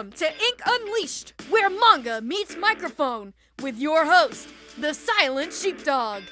Welcome to Ink Unleashed, where manga meets microphone, with your host, the Silent Sheepdog.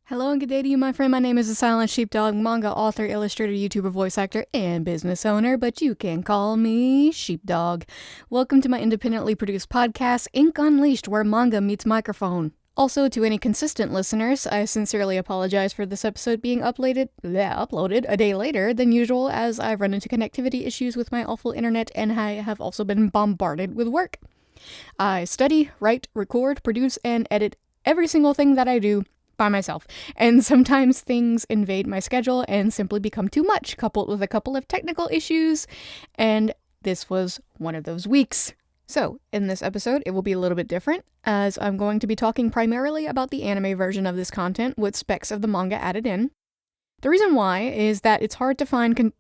Hello and good day to you, my friend. My name is the Silent Sheepdog, manga author, illustrator, YouTuber, voice actor, and business owner, but you can call me Sheepdog. Welcome to my independently produced podcast, Ink Unleashed, where manga meets microphone. Also, to any consistent listeners, I sincerely apologize for this episode being uploaded a day later than usual, as I've run into connectivity issues with my awful internet, and I have also been bombarded with work. I study, write, record, produce, and edit every single thing that I do by myself, and sometimes things invade my schedule and simply become too much, coupled with a couple of technical issues, and this was one of those weeks. So, in this episode, it will be a little bit different, as I'm going to be talking primarily about the anime version of this content with specs of the manga added in. The reason why is that it's hard to find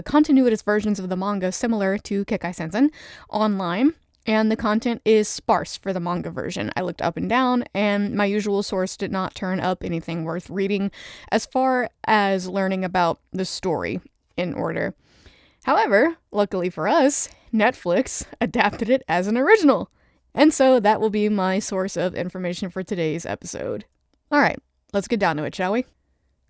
continuous versions of the manga similar to Kekai Sensen online, and the content is sparse for the manga version. I looked up and down, and my usual source did not turn up anything worth reading as far as learning about the story in order. However, luckily for us, Netflix adapted it as an original, and so that will be my source of information for today's episode. Alright, let's get down to it, shall we?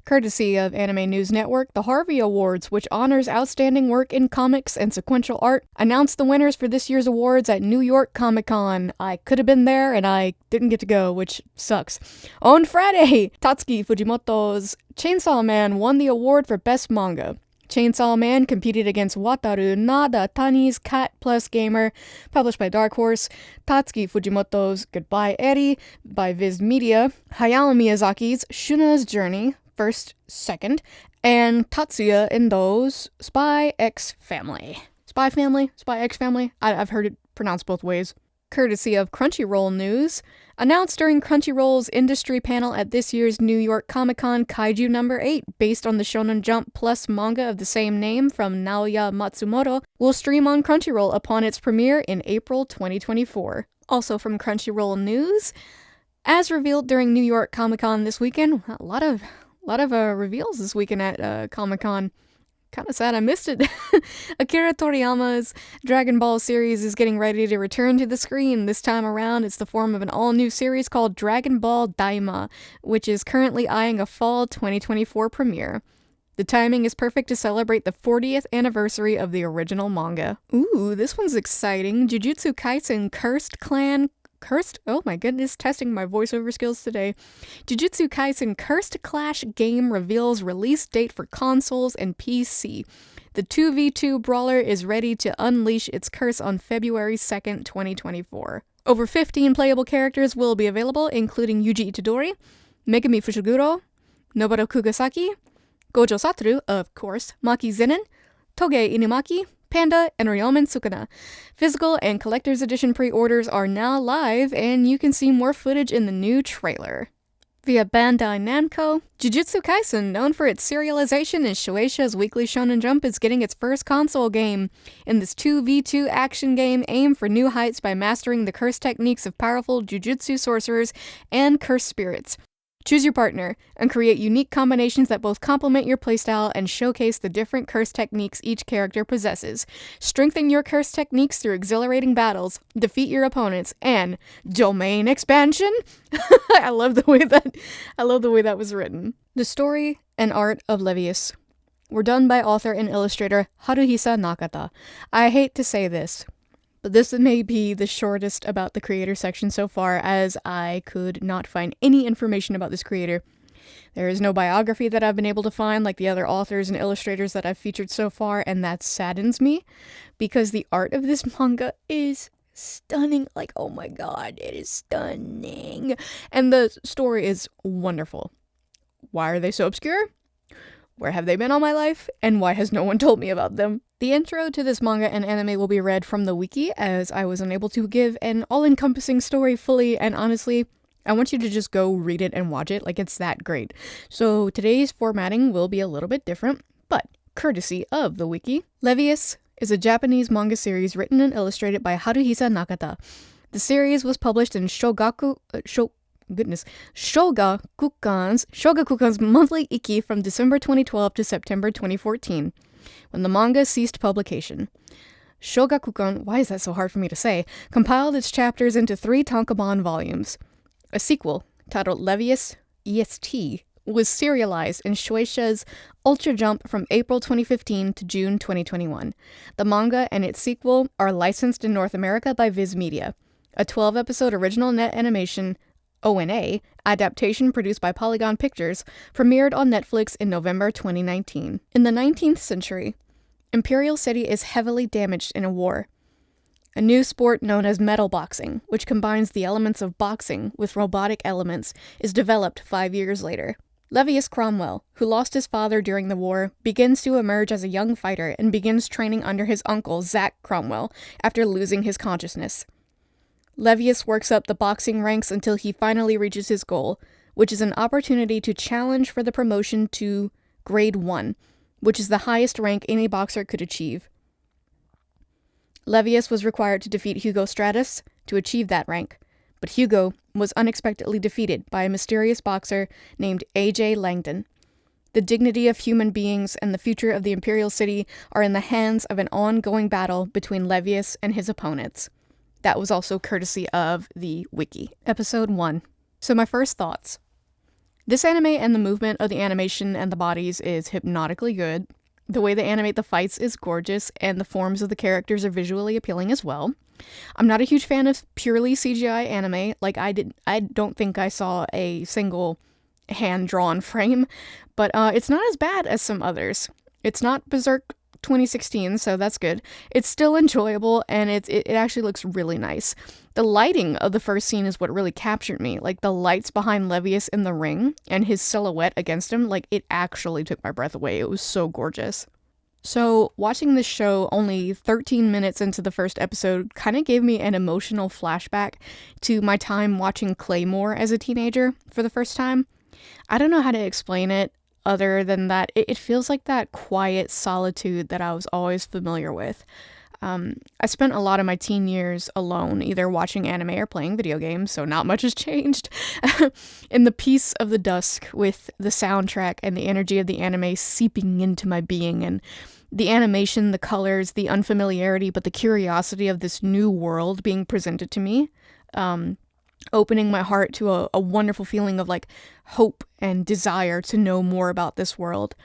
Courtesy of Anime News Network, the Harvey Awards, which honors outstanding work in comics and sequential art, announced the winners for this year's awards at New York Comic Con. I could have been there, and I didn't get to go, which sucks. On Friday, Tatsuki Fujimoto's Chainsaw Man won the award for Best Manga. Chainsaw Man competed against Wataru Nada Tani's Cat Plus Gamer, published by Dark Horse, Tatsuki Fujimoto's Goodbye Eri by Viz Media, Hayao Miyazaki's Shuna's Journey, First, Second, and Tatsuya Endo's Spy X Family. Spy X Family? I've heard it pronounced both ways. Courtesy of Crunchyroll News, announced during Crunchyroll's industry panel at this year's New York Comic-Con Kaiju No. 8, based on the Shonen Jump Plus manga of the same name from Naoya Matsumoto, will stream on Crunchyroll upon its premiere in April 2024. Also from Crunchyroll News, as revealed during New York Comic-Con this weekend, a lot of reveals this weekend at Comic-Con. Kind of sad I missed it. Akira Toriyama's Dragon Ball series is getting ready to return to the screen. This time around, it's the form of an all-new series called Dragon Ball Daima, which is currently eyeing a fall 2024 premiere. The timing is perfect to celebrate the 40th anniversary of the original manga. Ooh, this one's exciting. Jujutsu Kaisen oh my goodness, testing my voiceover skills today. Jujutsu Kaisen Cursed Clash game reveals release date for consoles and PC. The 2v2 brawler is ready to unleash its curse on February 2nd, 2024. Over 15 playable characters will be available, including Yuji Itadori, Megumi Fushiguro, Noboru Kugasaki, Gojo Satoru, of course, Maki Zenin, Toge Inumaki, Panda, and Ryomen Sukuna. Physical and collector's edition pre-orders are now live, and you can see more footage in the new trailer. Via Bandai Namco, Jujutsu Kaisen, known for its serialization in Shueisha's Weekly Shonen Jump, is getting its first console game. In this 2v2 action game, aim for new heights by mastering the curse techniques of powerful Jujutsu sorcerers and cursed spirits. Choose your partner, and create unique combinations that both complement your playstyle and showcase the different curse techniques each character possesses. Strengthen your curse techniques through exhilarating battles, defeat your opponents, and domain expansion? I love the way that was written. The story and art of Levius were done by author and illustrator Haruhisa Nakata. I hate to say this, but this may be the shortest about the creator section so far, as I could not find any information about this creator. There is no biography that I've been able to find like the other authors and illustrators that I've featured so far, and that saddens me, because the art of this manga is stunning. Like, oh my god, it is stunning. And the story is wonderful. Why are they so obscure? Where have they been all my life? And why has no one told me about them? The intro to this manga and anime will be read from the wiki, as I was unable to give an all-encompassing story fully, and honestly, I want you to just go read it and watch it, like it's that great. So today's formatting will be a little bit different, but courtesy of the wiki. Levius is a Japanese manga series written and illustrated by Haruhisa Nakata. The series was published in Shogakukan's monthly Ikki from December 2012 to September 2014, when the manga ceased publication. Shogakukan, why is that so hard for me to say, compiled its chapters into 3 tankobon volumes. A sequel, titled Levius EST, was serialized in Shueisha's Ultra Jump from April 2015 to June 2021. The manga and its sequel are licensed in North America by Viz Media. A 12-episode original net animation ONA adaptation produced by Polygon Pictures premiered on Netflix in November 2019. In the 19th century, Imperial City is heavily damaged in a war. A new sport known as metal boxing, which combines the elements of boxing with robotic elements, is developed 5 years later. Levius Cromwell, who lost his father during the war, begins to emerge as a young fighter and begins training under his uncle, Zach Cromwell, after losing his consciousness. Levius works up the boxing ranks until he finally reaches his goal, which is an opportunity to challenge for the promotion to Grade 1, which is the highest rank any boxer could achieve. Levius was required to defeat Hugo Stratus to achieve that rank, but Hugo was unexpectedly defeated by a mysterious boxer named A.J. Langdon. The dignity of human beings and the future of the Imperial City are in the hands of an ongoing battle between Levius and his opponents. That was also courtesy of the wiki. Episode 1. So my first thoughts. This anime and the movement of the animation and the bodies is hypnotically good. The way they animate the fights is gorgeous, and the forms of the characters are visually appealing as well. I'm not a huge fan of purely CGI anime. I don't think I saw a single hand-drawn frame, but it's not as bad as some others. It's not Berserk 2016, so that's good. It's still enjoyable, and it actually looks really nice. The lighting of the first scene is what really captured me. Like, the lights behind Levius in the ring, and his silhouette against him, like, it actually took my breath away. It was so gorgeous. So, watching this show only 13 minutes into the first episode kind of gave me an emotional flashback to my time watching Claymore as a teenager for the first time. I don't know how to explain it. Other than that, it feels like that quiet solitude that I was always familiar with. I spent a lot of my teen years alone, either watching anime or playing video games, so not much has changed. In the peace of the dusk, with the soundtrack and the energy of the anime seeping into my being, and the animation, the colors, the unfamiliarity, but the curiosity of this new world being presented to me, opening my heart to a wonderful feeling of like hope and desire to know more about this world.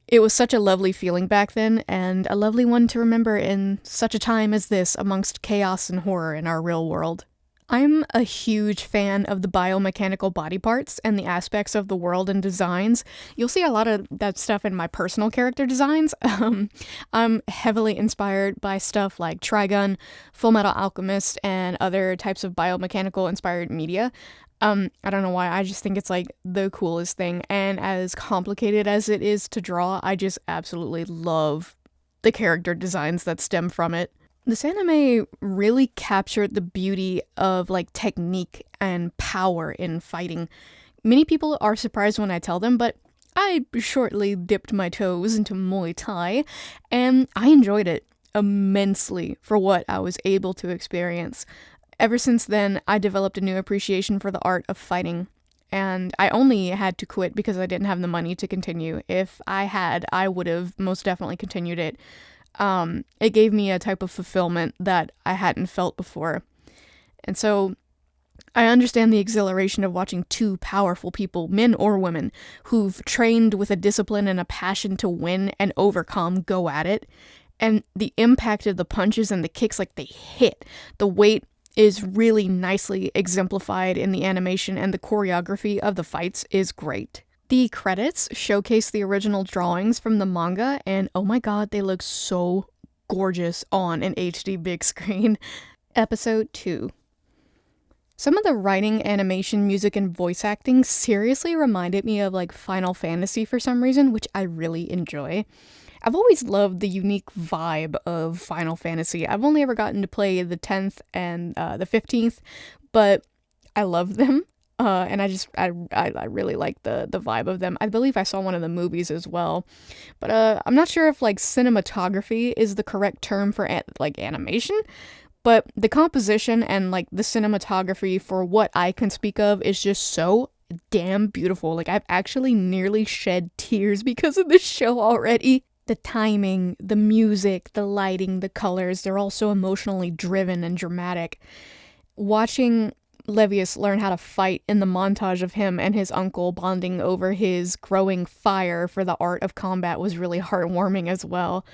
It was such a lovely feeling back then, and a lovely one to remember in such a time as this amongst chaos and horror in our real world. I'm a huge fan of the biomechanical body parts and the aspects of the world and designs. You'll see a lot of that stuff in my personal character designs. I'm heavily inspired by stuff like Trigun, Fullmetal Alchemist, and other types of biomechanical inspired media. I don't know why, I just think it's like the coolest thing, and as complicated as it is to draw, I just absolutely love the character designs that stem from it. This anime really captured the beauty of like technique and power in fighting. Many people are surprised when I tell them, but I shortly dipped my toes into Muay Thai, and I enjoyed it immensely for what I was able to experience. Ever since then, I developed a new appreciation for the art of fighting, and I only had to quit because I didn't have the money to continue. If I had, I would have most definitely continued it. It gave me a type of fulfillment that I hadn't felt before. And so I understand the exhilaration of watching two powerful people, men or women, who've trained with a discipline and a passion to win and overcome, go at it. And the impact of the punches and the kicks, like they hit. The weight is really nicely exemplified in the animation, and the choreography of the fights is great. The credits showcase the original drawings from the manga, and oh my god, they look so gorgeous on an HD big screen. Episode 2. Some of the writing, animation, music, and voice acting seriously reminded me of like Final Fantasy for some reason, which I really enjoy. I've always loved the unique vibe of Final Fantasy. I've only ever gotten to play the 10th and the 15th, but I love them. And I really like the vibe of them. I believe I saw one of the movies as well, but I'm not sure if like cinematography is the correct term for like animation, but the composition and like the cinematography for what I can speak of is just so damn beautiful. Like I've actually nearly shed tears because of this show already. The timing, the music, the lighting, the colors, they're all so emotionally driven and dramatic. Watching Levius learn how to fight in the montage of him and his uncle bonding over his growing fire for the art of combat was really heartwarming as well.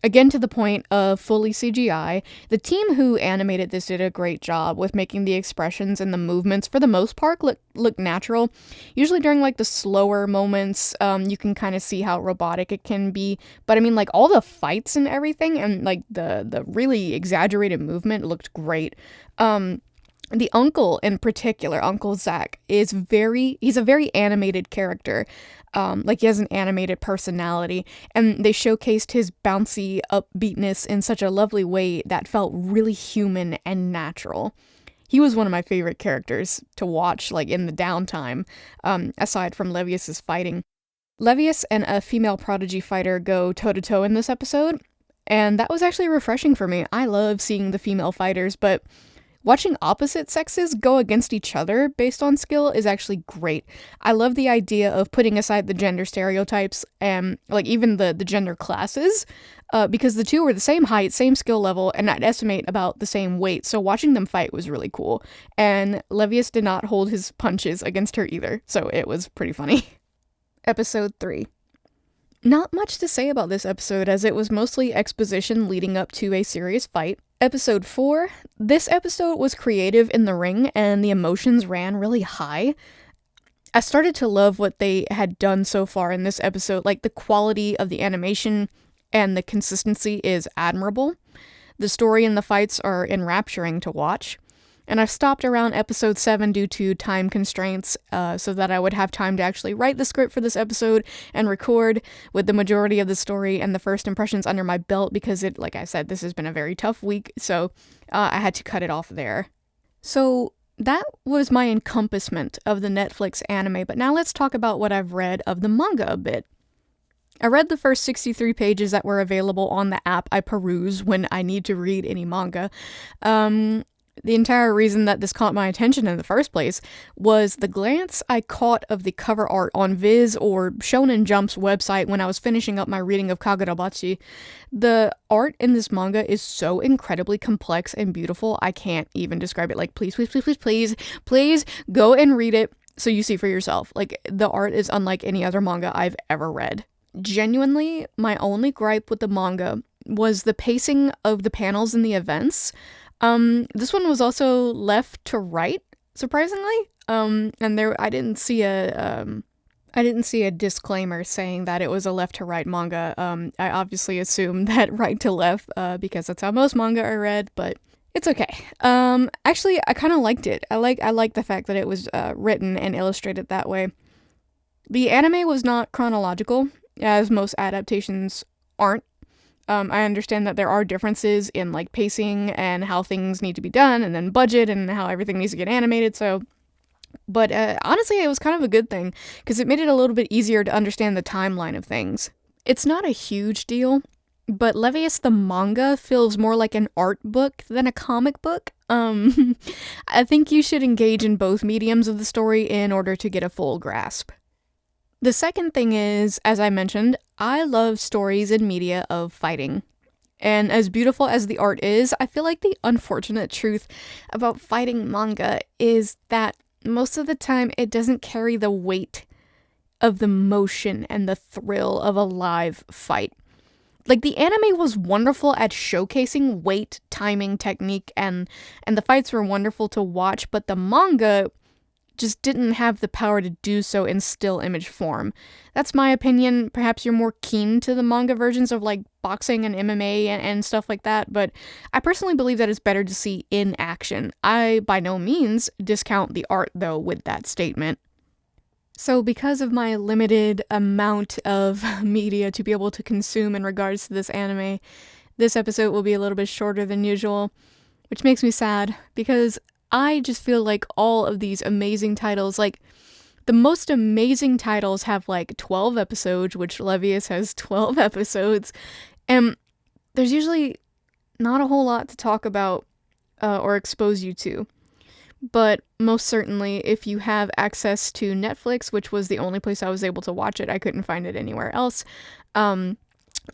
Again, to the point of fully CGI, the team who animated this did a great job with making the expressions and the movements, for the most part, look natural. Usually during, like, the slower moments, you can kind of see how robotic it can be. But, I mean, like, all the fights and everything and, like, the really exaggerated movement looked great. The uncle in particular, Uncle Zach, he's a very animated character. Like he has an animated personality, and they showcased his bouncy upbeatness in such a lovely way that felt really human and natural. He was one of my favorite characters to watch, like in the downtime, aside from Levius's fighting. Levius and a female prodigy fighter go toe-to-toe in this episode, and that was actually refreshing for me. I love seeing the female fighters, but watching opposite sexes go against each other based on skill is actually great. I love the idea of putting aside the gender stereotypes and like even the gender classes, because the two were the same height, same skill level, and I'd estimate about the same weight, so watching them fight was really cool. And Levius did not hold his punches against her either, so it was pretty funny. Episode 3. Not much to say about this episode, as it was mostly exposition leading up to a serious fight. Episode 4. This episode was creative in the ring, and the emotions ran really high. I started to love what they had done so far in this episode. Like, the quality of the animation and the consistency is admirable. The story and the fights are enrapturing to watch. And I've stopped around episode 7 due to time constraints, so that I would have time to actually write the script for this episode and record with the majority of the story and the first impressions under my belt, because like I said, this has been a very tough week, so I had to cut it off there. So that was my encompassment of the Netflix anime, but now let's talk about what I've read of the manga a bit. I read the first 63 pages that were available on the app I peruse when I need to read any manga. The entire reason that this caught my attention in the first place was the glance I caught of the cover art on Viz or Shonen Jump's website when I was finishing up my reading of Kagurabachi. The art in this manga is so incredibly complex and beautiful, I can't even describe it. Like, please go and read it so you see for yourself. Like, the art is unlike any other manga I've ever read. Genuinely, my only gripe with the manga was the pacing of the panels and the events. This one was also left to right, surprisingly. And I didn't see a disclaimer saying that it was a left to right manga. I obviously assumed that right to left, because that's how most manga are read, but it's okay. Actually, I kind of liked it. I like the fact that it was, written and illustrated that way. The anime was not chronological, as most adaptations aren't. I understand that there are differences in, like, pacing and how things need to be done, and then budget and how everything needs to get animated, so... But, honestly, it was kind of a good thing, because it made it a little bit easier to understand the timeline of things. It's not a huge deal, but Levius the manga feels more like an art book than a comic book. I think you should engage in both mediums of the story in order to get a full grasp. The second thing is, as I mentioned, I love stories and media of fighting. And as beautiful as the art is, I feel like the unfortunate truth about fighting manga is that most of the time it doesn't carry the weight of the motion and the thrill of a live fight. Like, the anime was wonderful at showcasing weight, timing, technique, and the fights were wonderful to watch, but the manga just didn't have the power to do so in still image form. That's my opinion. Perhaps you're more keen to the manga versions of, like, boxing and MMA and stuff like that, but I personally believe that it's better to see in action. I, by no means, discount the art, though, with that statement. So because of my limited amount of media to be able to consume in regards to this anime, this episode will be a little bit shorter than usual, which makes me sad because I just feel like all of these amazing titles, like the most amazing titles have like 12 episodes, which Levius has 12 episodes, and there's usually not a whole lot to talk about or expose you to. But most certainly, if you have access to Netflix, which was the only place I was able to watch it, I couldn't find it anywhere else.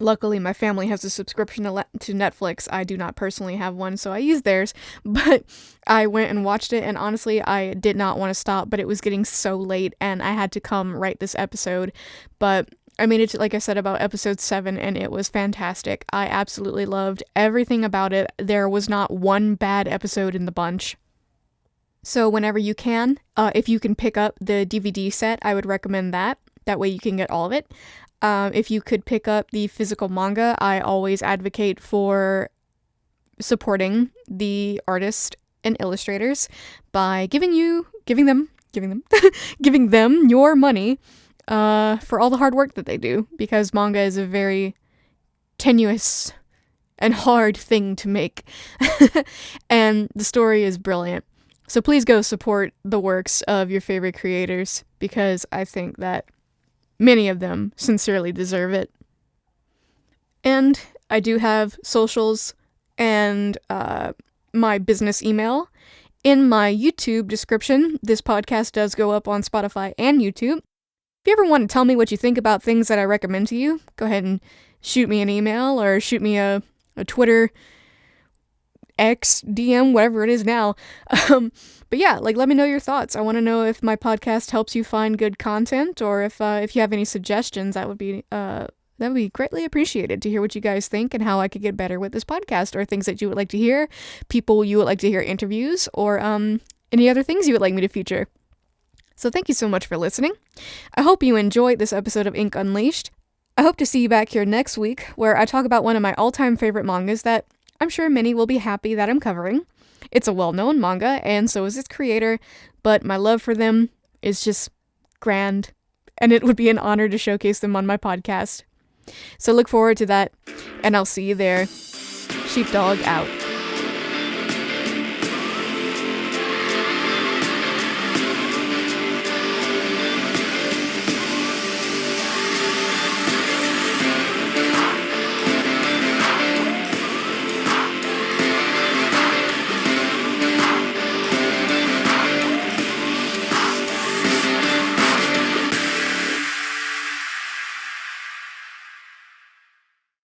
Luckily, my family has a subscription to Netflix. I do not personally have one, so I use theirs. But I went and watched it, and honestly, I did not want to stop, but it was getting so late, and I had to come write this episode. But I made it to, like I said, about episode 7, and it was fantastic. I absolutely loved everything about it. There was not one bad episode in the bunch. So whenever you can, if you can pick up the DVD set, I would recommend that. That way you can get all of it. If you could pick up the physical manga, I always advocate for supporting the artists and illustrators by giving them your money for all the hard work that they do, because manga is a very tenuous and hard thing to make. And the story is brilliant. So please go support the works of your favorite creators, because I think that many of them sincerely deserve it. And I do have socials and my business email in my YouTube description. This podcast does go up on Spotify and YouTube. If you ever want to tell me what you think about things that I recommend to you, go ahead and shoot me an email or shoot me a Twitter X, DM, whatever it is now. But yeah, like, let me know your thoughts. I want to know if my podcast helps you find good content, or if you have any suggestions. That would be greatly appreciated to hear what you guys think and how I could get better with this podcast, or things that you would like to hear, people you would like to hear interviews, or any other things you would like me to feature. So thank you so much for listening. I hope you enjoyed this episode of Ink Unleashed. I hope to see you back here next week, where I talk about one of my all-time favorite mangas that I'm sure many will be happy that I'm covering. It's a well-known manga, and so is its creator, but my love for them is just grand, and it would be an honor to showcase them on my podcast. So look forward to that, and I'll see you there. Sheepdog out.